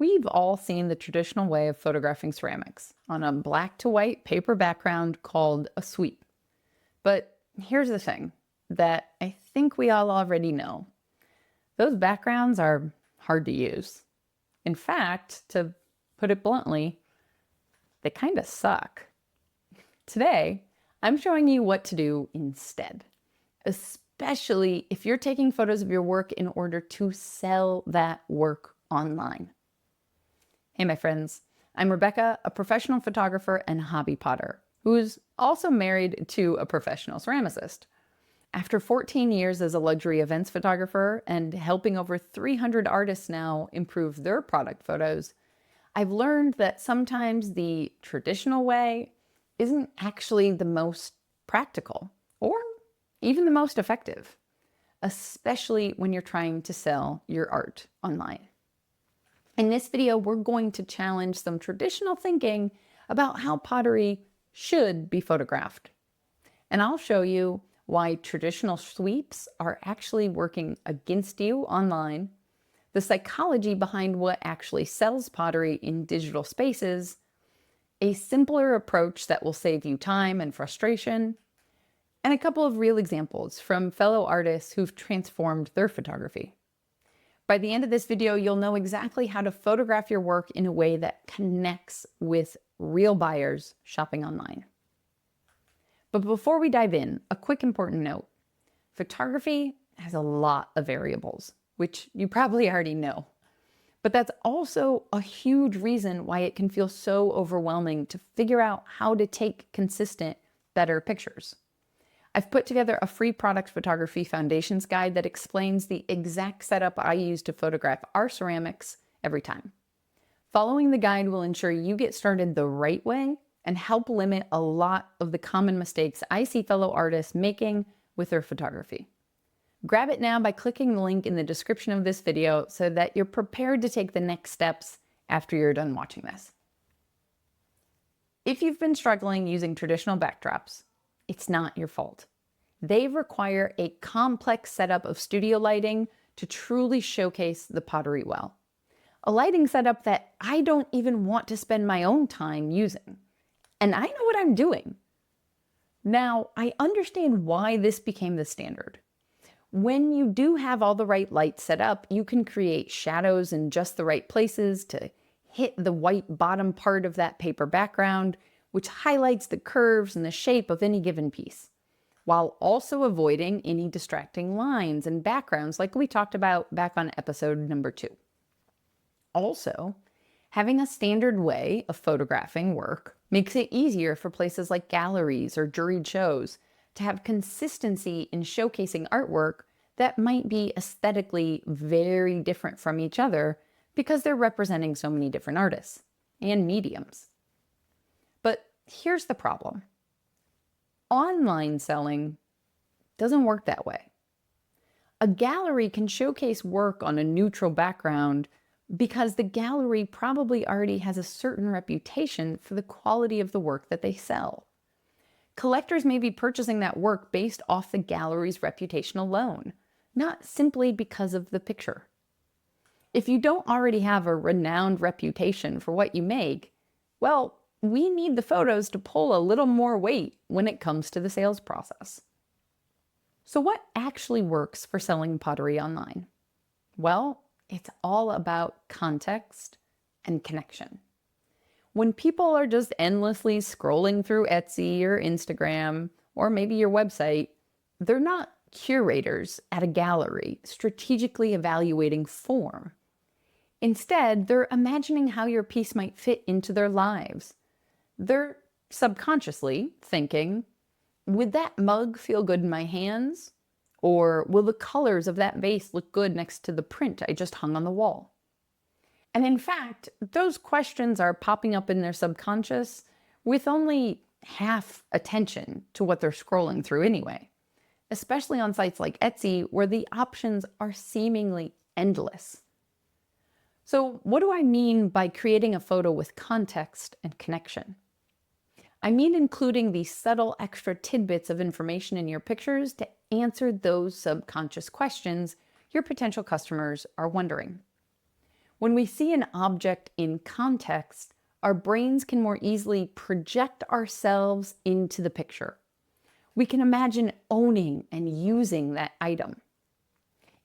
We've all seen the traditional way of photographing ceramics on a black to white paper background called a sweep. But here's the thing that I think we all already know. Those backgrounds are hard to use. In fact, to put it bluntly, they kind of suck. Today, I'm showing you what to do instead, especially if you're taking photos of your work in order to sell that work online. Hey, my friends, I'm Rebecca, a professional photographer and hobby potter, who's also married to a professional ceramicist. After 14 years as a luxury events photographer and helping over 300 artists now improve their product photos, I've learned that sometimes the traditional way isn't actually the most practical or even the most effective, especially when you're trying to sell your art online. In this video, we're going to challenge some traditional thinking about how pottery should be photographed. And I'll show you why traditional sweeps are actually working against you online, the psychology behind what actually sells pottery in digital spaces, a simpler approach that will save you time and frustration, and a couple of real examples from fellow artists who've transformed their photography. By the end of this video, you'll know exactly how to photograph your work in a way that connects with real buyers shopping online. But before we dive in, a quick important note. Photography has a lot of variables, which you probably already know. But that's also a huge reason why it can feel so overwhelming to figure out how to take consistent, better pictures. I've put together a free product photography foundations guide that explains the exact setup I use to photograph our ceramics every time. Following the guide will ensure you get started the right way and help limit a lot of the common mistakes I see fellow artists making with their photography. Grab it now by clicking the link in the description of this video so that you're prepared to take the next steps after you're done watching this. If you've been struggling using traditional backdrops, it's not your fault. They require a complex setup of studio lighting to truly showcase the pottery well. A lighting setup that I don't even want to spend my own time using. And I know what I'm doing. Now, I understand why this became the standard. When you do have all the right lights set up, you can create shadows in just the right places to hit the white bottom part of that paper background, which highlights the curves and the shape of any given piece, while also avoiding any distracting lines and backgrounds like we talked about back on episode number 2. Also, having a standard way of photographing work makes it easier for places like galleries or juried shows to have consistency in showcasing artwork that might be aesthetically very different from each other because they're representing so many different artists and mediums. But here's the problem. Online selling doesn't work that way. A gallery can showcase work on a neutral background because the gallery probably already has a certain reputation for the quality of the work that they sell. Collectors may be purchasing that work based off the gallery's reputation alone, not simply because of the picture. If you don't already have a renowned reputation for what you make, well, we need the photos to pull a little more weight when it comes to the sales process. So what actually works for selling pottery online? Well, it's all about context and connection. When people are just endlessly scrolling through Etsy or Instagram, or maybe your website, they're not curators at a gallery strategically evaluating form. Instead, they're imagining how your piece might fit into their lives. They're subconsciously thinking, would that mug feel good in my hands? Or will the colors of that vase look good next to the print I just hung on the wall? And in fact, those questions are popping up in their subconscious with only half attention to what they're scrolling through anyway, especially on sites like Etsy where the options are seemingly endless. So what do I mean by creating a photo with context and connection? I mean including the subtle extra tidbits of information in your pictures to answer those subconscious questions your potential customers are wondering. When we see an object in context, our brains can more easily project ourselves into the picture. We can imagine owning and using that item.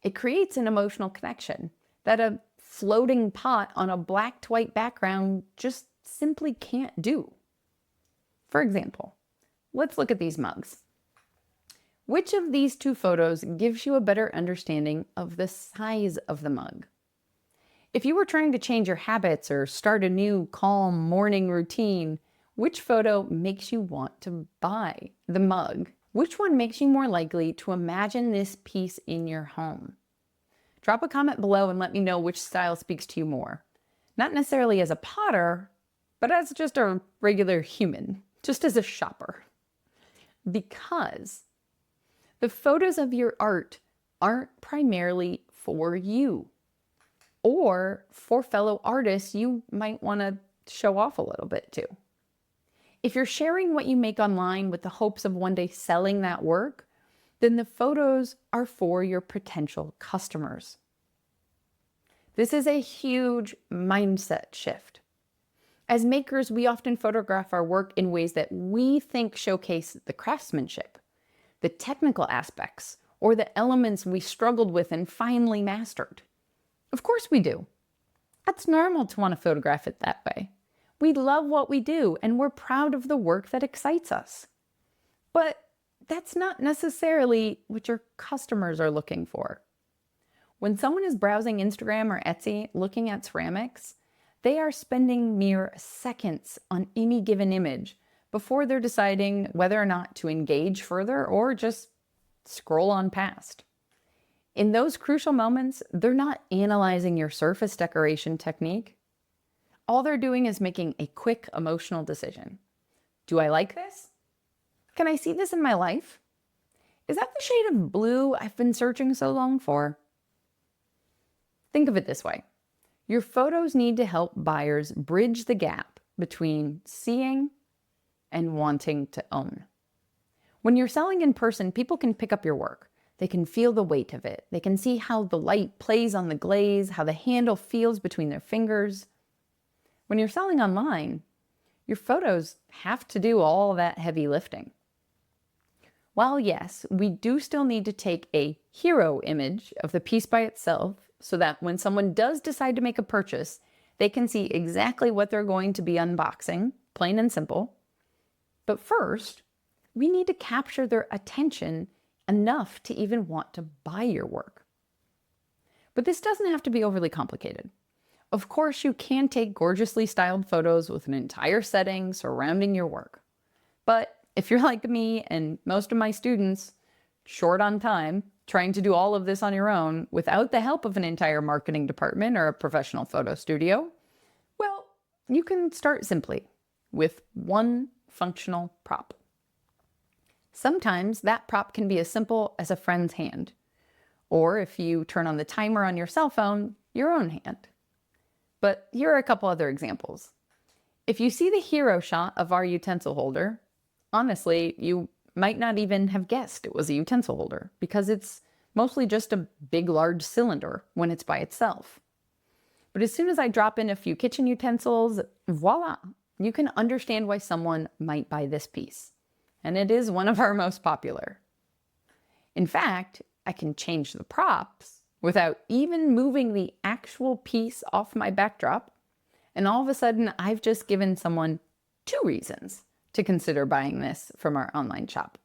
It creates an emotional connection that a floating pot on a black to white background just simply can't do. For example, let's look at these mugs. Which of these two photos gives you a better understanding of the size of the mug? If you were trying to change your habits or start a new calm morning routine, which photo makes you want to buy the mug? Which one makes you more likely to imagine this piece in your home? Drop a comment below and let me know which style speaks to you more. Not necessarily as a potter, but as just a regular human, just as a shopper. Because the photos of your art aren't primarily for you or for fellow artists you might want to show off a little bit to. If you're sharing what you make online with the hopes of one day selling that work, then the photos are for your potential customers. This is a huge mindset shift. As makers, we often photograph our work in ways that we think showcase the craftsmanship, the technical aspects, or the elements we struggled with and finally mastered. Of course we do. That's normal to want to photograph it that way. We love what we do and we're proud of the work that excites us. But that's not necessarily what your customers are looking for. When someone is browsing Instagram or Etsy looking at ceramics, they are spending mere seconds on any given image before they're deciding whether or not to engage further or just scroll on past. In those crucial moments, they're not analyzing your surface decoration technique. All they're doing is making a quick emotional decision. Do I like this? Can I see this in my life? Is that the shade of blue I've been searching so long for? Think of it this way. Your photos need to help buyers bridge the gap between seeing and wanting to own. When you're selling in person, people can pick up your work. They can feel the weight of it. They can see how the light plays on the glaze, how the handle feels between their fingers. When you're selling online, your photos have to do all that heavy lifting. While yes, we do still need to take a hero image of the piece by itself so that when someone does decide to make a purchase, they can see exactly what they're going to be unboxing, plain and simple. But first, we need to capture their attention enough to even want to buy your work. But this doesn't have to be overly complicated. Of course, you can take gorgeously styled photos with an entire setting surrounding your work. But if you're like me and most of my students, short on time, trying to do all of this on your own without the help of an entire marketing department or a professional photo studio, well, you can start simply with one functional prop. Sometimes that prop can be as simple as a friend's hand, or if you turn on the timer on your cell phone, your own hand. But here are a couple other examples. If you see the hero shot of our utensil holder, honestly, you might not even have guessed it was a utensil holder because it's mostly just a big, large cylinder when it's by itself. But as soon as I drop in a few kitchen utensils, voila, you can understand why someone might buy this piece. And it is one of our most popular. In fact, I can change the props without even moving the actual piece off my backdrop. And all of a sudden, I've just given someone 2 reasons to consider buying this from our online shop.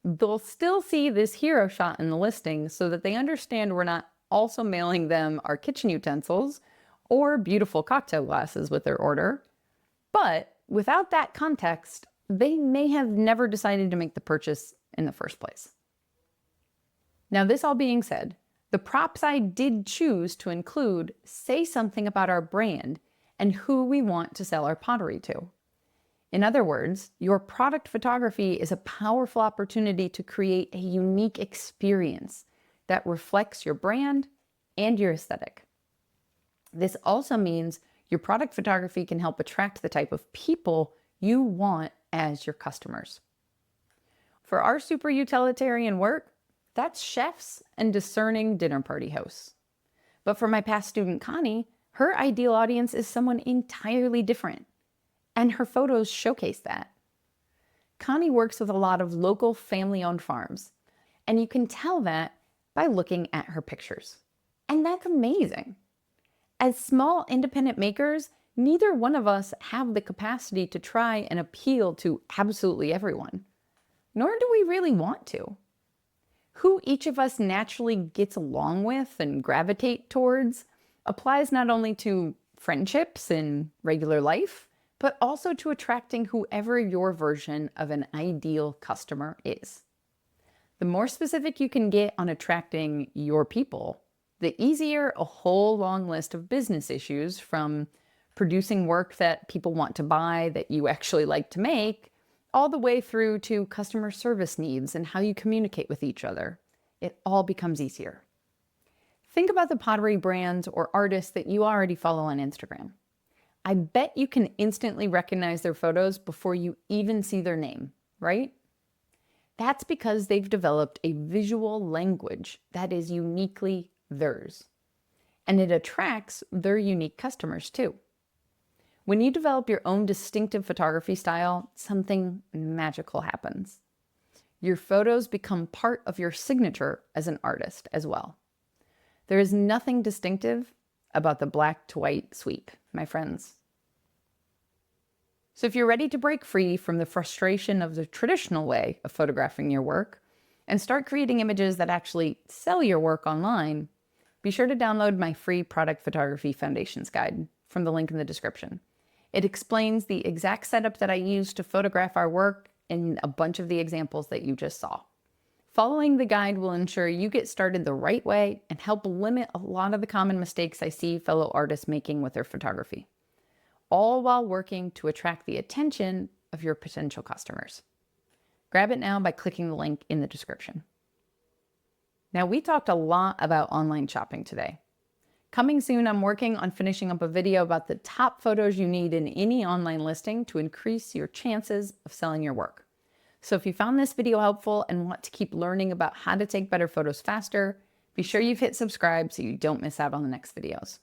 They'll still see this hero shot in the listing so that they understand we're not also mailing them our kitchen utensils or beautiful cocktail glasses with their order. But without that context, they may have never decided to make the purchase in the first place. Now, this all being said, the props I did choose to include say something about our brand and who we want to sell our pottery to. In other words, your product photography is a powerful opportunity to create a unique experience that reflects your brand and your aesthetic. This also means your product photography can help attract the type of people you want as your customers. For our super utilitarian work, that's chefs and discerning dinner party hosts. But for my past student, Connie, her ideal audience is someone entirely different, and her photos showcase that. Connie works with a lot of local family-owned farms, and you can tell that by looking at her pictures. And that's amazing. As small independent makers, neither one of us have the capacity to try and appeal to absolutely everyone, nor do we really want to. Who each of us naturally gets along with and gravitate towards applies not only to friendships in regular life, but also to attracting whoever your version of an ideal customer is. The more specific you can get on attracting your people, the easier a whole long list of business issues, from producing work that people want to buy that you actually like to make, all the way through to customer service needs and how you communicate with each other. It all becomes easier. Think about the pottery brands or artists that you already follow on Instagram. I bet you can instantly recognize their photos before you even see their name, right? That's because they've developed a visual language that is uniquely theirs. And it attracts their unique customers too. When you develop your own distinctive photography style, something magical happens. Your photos become part of your signature as an artist as well. There is nothing distinctive about the black to white sweep, my friends. So if you're ready to break free from the frustration of the traditional way of photographing your work and start creating images that actually sell your work online, be sure to download my free Product Photography Foundations Guide from the link in the description. It explains the exact setup that I use to photograph our work and a bunch of the examples that you just saw. Following the guide will ensure you get started the right way and help limit a lot of the common mistakes I see fellow artists making with their photography, all while working to attract the attention of your potential customers. Grab it now by clicking the link in the description. Now, we talked a lot about online shopping today. Coming soon, I'm working on finishing up a video about the top photos you need in any online listing to increase your chances of selling your work. So if you found this video helpful and want to keep learning about how to take better photos faster, be sure you've hit subscribe so you don't miss out on the next videos.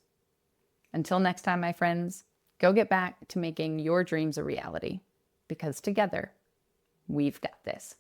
Until next time, my friends, go get back to making your dreams a reality, because together, we've got this.